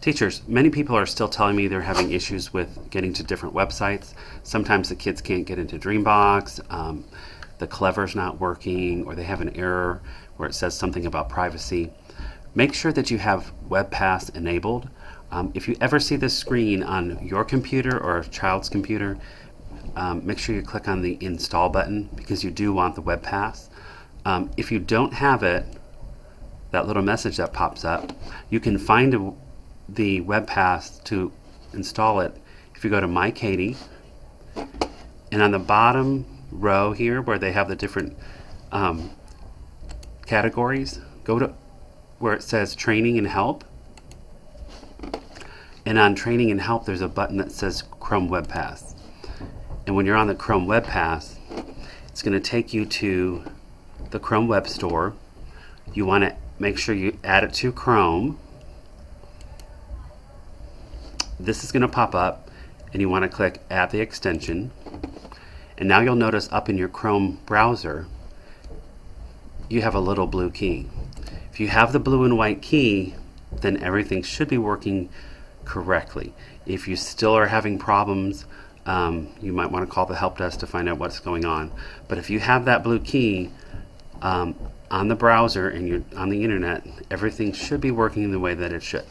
Teachers, many people are still telling me they're having issues with getting to different websites. Sometimes the kids can't get into Dreambox, the Clever's not working, or they have an error where it says something about privacy. Make sure that you have WebPass enabled. If you ever see this screen on your computer or a child's computer, make sure you click on the install button because you do want the WebPass. If you don't have it, that little message that pops up, you can find the WebPass to install it if you go to My Katie, and on the bottom row here where they have the different categories, go to where it says Training and Help, and on Training and Help there's a button that says Chrome Web Pass, and when you're on the Chrome Web Pass, it's going to take you to the Chrome Web Store. You want to make sure you add it to Chrome. This is going to pop up and you want to click Add the extension, and now you'll notice up in your Chrome browser you have a little blue key. If you have the blue and white key, then everything should be working correctly. If you still are having problems, you might want to call the help desk to find out what's going on. But if you have that blue key on the browser and you're on the internet, everything should be working the way that it should.